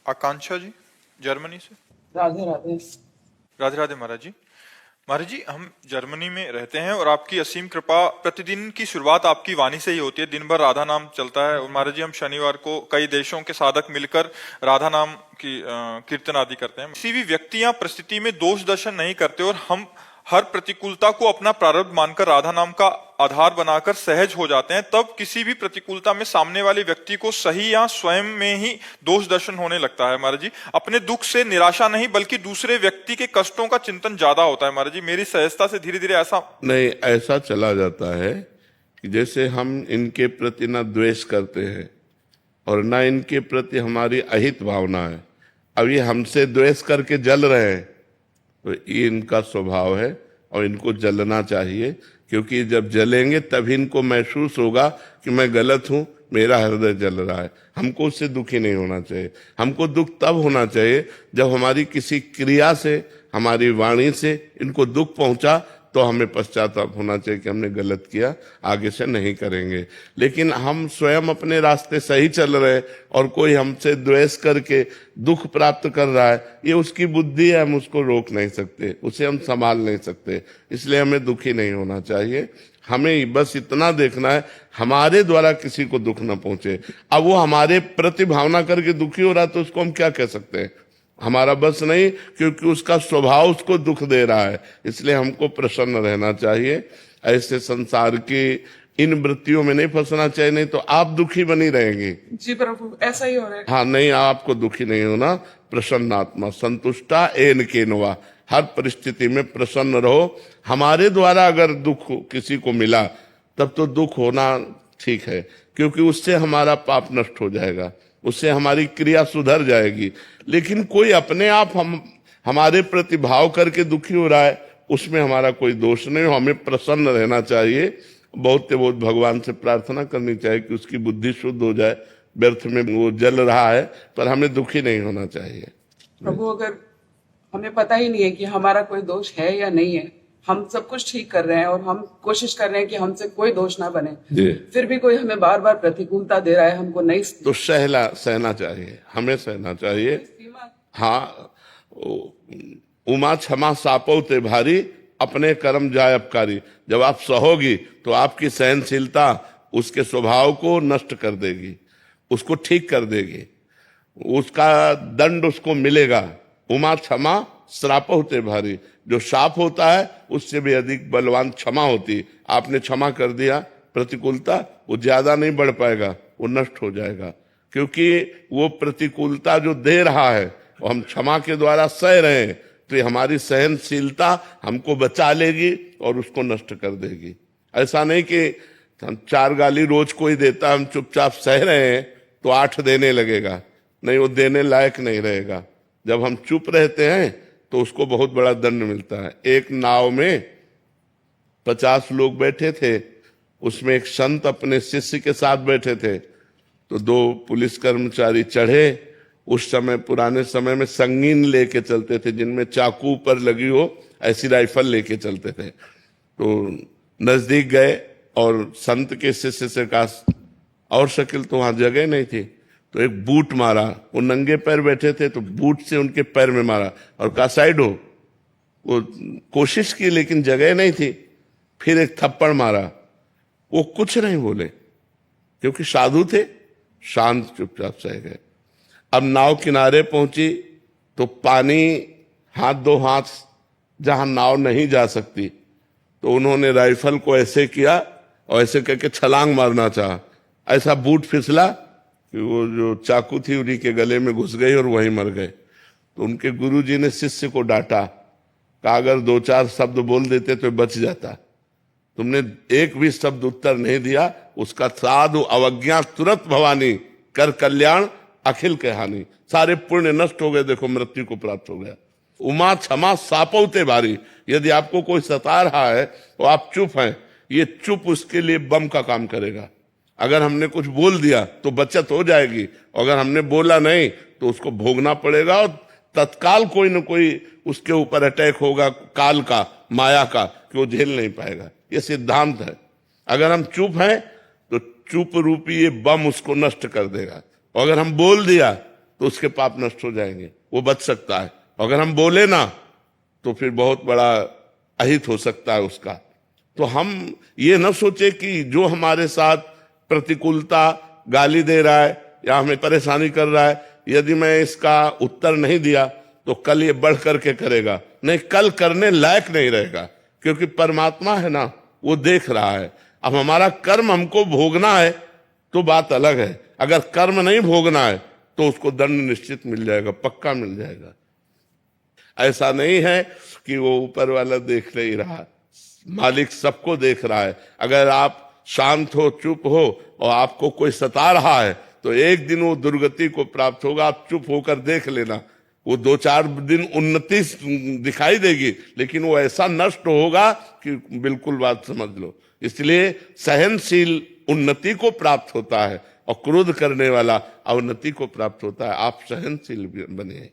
आकांक्षा जी, Germany से। राधे राधे। राधे राधे महाराज जी। महाराज जी, हम Germany में रहते हैं और आपकी असीम कृपा, प्रतिदिन की शुरुआत आपकी वाणी से ही होती है। दिन भर राधा नाम चलता है और महाराज जी हम शनिवार को कई देशों के साधक मिलकर राधा नाम की कीर्तन आदि करते हैं। किसी भी व्यक्ति या परिस्थिति में दोष दर्शन नहीं करते और हम हर प्रतिकूलता को अपना प्रारब्ध मानकर राधा नाम का आधार बनाकर सहज हो जाते हैं। तब किसी भी प्रतिकूलता में सामने वाले व्यक्ति को सही या स्वयं में ही दोष दर्शन होने लगता है। महाराज जी, अपने दुख से निराशा नहीं बल्कि दूसरे व्यक्ति के कष्टों का चिंतन ज्यादा होता है। महाराज जी, मेरी सहजता से धीरे धीरे ऐसा नहीं, ऐसा चला जाता है कि जैसे हम इनके प्रति ना द्वेष करते हैं और ना इनके प्रति हमारी अहित भावना है। अब ये हमसे द्वेष करके जल रहे हैं तो ये इनका स्वभाव है और इनको जलना चाहिए, क्योंकि जब जलेंगे तभी इनको महसूस होगा कि मैं गलत हूं, मेरा हृदय जल रहा है। हमको उससे दुखी नहीं होना चाहिए। हमको दुख तब होना चाहिए जब हमारी किसी क्रिया से, हमारी वाणी से इनको दुख पहुंचा, तो हमें पश्चाताप होना चाहिए कि हमने गलत किया, आगे से नहीं करेंगे। लेकिन हम स्वयं अपने रास्ते सही चल रहे और कोई हमसे द्वेष करके दुख प्राप्त कर रहा है, ये उसकी बुद्धि है, हम उसको रोक नहीं सकते, उसे हम संभाल नहीं सकते। इसलिए हमें दुखी नहीं होना चाहिए। हमें बस इतना देखना है हमारे द्वारा किसी को दुख न पहुंचे। अब वो हमारे प्रति भावना करके दुखी हो रहा है तो उसको हम क्या कह सकते हैं? हमारा बस नहीं, क्योंकि उसका स्वभाव उसको दुख दे रहा है। इसलिए हमको प्रसन्न रहना चाहिए। ऐसे संसार की इन वृत्तियों में नहीं फंसना चाहिए, नहीं तो आप दुखी बनी रहेंगे। जी प्रभु, ऐसा ही हो रहा है। हाँ, नहीं, आपको दुखी नहीं होना। प्रसन्न आत्मा संतुष्टा एन केनवा, हर परिस्थिति में प्रसन्न रहो। हमारे द्वारा अगर दुख किसी को मिला तब तो दुख होना ठीक है, क्योंकि उससे हमारा पाप नष्ट हो जाएगा, उससे हमारी क्रिया सुधर जाएगी। लेकिन कोई अपने आप हमारे प्रति भाव करके दुखी हो रहा है, उसमें हमारा कोई दोष नहीं हो। हमें प्रसन्न रहना चाहिए। बहुत बहुत भगवान से प्रार्थना करनी चाहिए कि उसकी बुद्धि शुद्ध हो जाए। व्यर्थ में वो जल रहा है, पर हमें दुखी नहीं होना चाहिए। प्रभु, अगर हमें पता ही नहीं है कि हमारा कोई दोष है या नहीं है, हम सब कुछ ठीक कर रहे हैं और हम कोशिश कर रहे हैं कि हमसे कोई दोष ना बने, फिर भी कोई हमें बार बार प्रतिकूलता दे रहा है, हमको नहीं तो सहना चाहिए, हमें सहना चाहिए। हाँ, उमा क्षमा सापो ते भारी, अपने कर्म जाय अपकारी। जब आप सहोगी तो आपकी सहनशीलता उसके स्वभाव को नष्ट कर देगी, उसको ठीक कर देगी, उसका दंड उसको मिलेगा। उमा क्षमा श्राप होते भारी, जो शाप होता है उससे भी अधिक बलवान क्षमा होती। आपने क्षमा कर दिया, प्रतिकूलता वो ज्यादा नहीं बढ़ पाएगा, वो नष्ट हो जाएगा, क्योंकि वो प्रतिकूलता जो दे रहा है वो हम क्षमा के द्वारा सह रहे हैं। तो ये हमारी सहनशीलता हमको बचा लेगी और उसको नष्ट कर देगी। ऐसा नहीं कि हम 4 गाली रोज कोई देता, हम चुपचाप सह रहे हैं तो 8 देने लगेगा, नहीं, वो देने लायक नहीं रहेगा। जब हम चुप रहते हैं तो उसको बहुत बड़ा दंड मिलता है। एक नाव में 50 लोग बैठे थे, उसमें एक संत अपने शिष्य के साथ बैठे थे। तो 2 पुलिस कर्मचारी चढ़े। उस समय, पुराने समय में संगीन लेके चलते थे, जिनमें चाकू पर लगी हो ऐसी राइफल लेके चलते थे। तो नजदीक गए और संत के शिष्य से कहा, और शकील तो वहां जगह नहीं थी, तो एक बूट मारा। वो नंगे पैर बैठे थे तो बूट से उनके पैर में मारा और कहा साइड हो। वो कोशिश की लेकिन जगह नहीं थी। फिर एक थप्पड़ मारा। वो कुछ नहीं बोले, क्योंकि साधु थे, शांत चुपचाप सह गए। अब नाव किनारे पहुंची तो पानी दो हाथ जहां नाव नहीं जा सकती, तो उन्होंने राइफल को ऐसे किया और ऐसे करके छलांग मारना चाहा। ऐसा बूट फिसला कि वो जो चाकू थी उन्हीं के गले में घुस गई और वहीं मर गए। तो उनके गुरुजी ने शिष्य को डांटा, कहा अगर 2-4 शब्द बोल देते तो बच जाता, तुमने एक भी शब्द उत्तर नहीं दिया, उसका साधु अवज्ञा तुरंत भवानी, कर कल्याण अखिल के हानि। सारे पुण्य नष्ट हो गए, देखो मृत्यु को प्राप्त हो गया। उमा क्षमा सापौते भारी। यदि आपको कोई सता रहा है तो आप चुप हैं, ये चुप उसके लिए बम का काम करेगा। अगर हमने कुछ बोल दिया तो बचत हो जाएगी, अगर हमने बोला नहीं तो उसको भोगना पड़ेगा और तत्काल कोई न कोई उसके ऊपर अटैक होगा, काल का, माया का, कि वो झेल नहीं पाएगा। ये सिद्धांत है। अगर हम चुप हैं तो चुप रूपी ये बम उसको नष्ट कर देगा। और अगर हम बोल दिया तो उसके पाप नष्ट हो जाएंगे, वो बच सकता है। अगर हम बोले ना तो फिर बहुत बड़ा अहित हो सकता है उसका। तो हम ये न सोचे कि जो हमारे साथ प्रतिकूलता, गाली दे रहा है या हमें परेशानी कर रहा है, यदि मैं इसका उत्तर नहीं दिया तो कल ये बढ़ करके करेगा, नहीं, कल करने लायक नहीं रहेगा, क्योंकि परमात्मा है ना, वो देख रहा है। अब हमारा कर्म हमको भोगना है तो बात अलग है, अगर कर्म नहीं भोगना है तो उसको दंड निश्चित मिल जाएगा, पक्का मिल जाएगा। ऐसा नहीं है कि वो ऊपर वाला देख नहीं रहा, मालिक सबको देख रहा है। अगर आप शांत हो, चुप हो और आपको कोई सता रहा है तो एक दिन वो दुर्गति को प्राप्त होगा। आप चुप होकर देख लेना, वो 2-4 दिन उन्नति दिखाई देगी, लेकिन वो ऐसा नष्ट होगा कि बिल्कुल बात समझ लो। इसलिए सहनशील उन्नति को प्राप्त होता है और क्रोध करने वाला अवनति को प्राप्त होता है। आप सहनशील बने।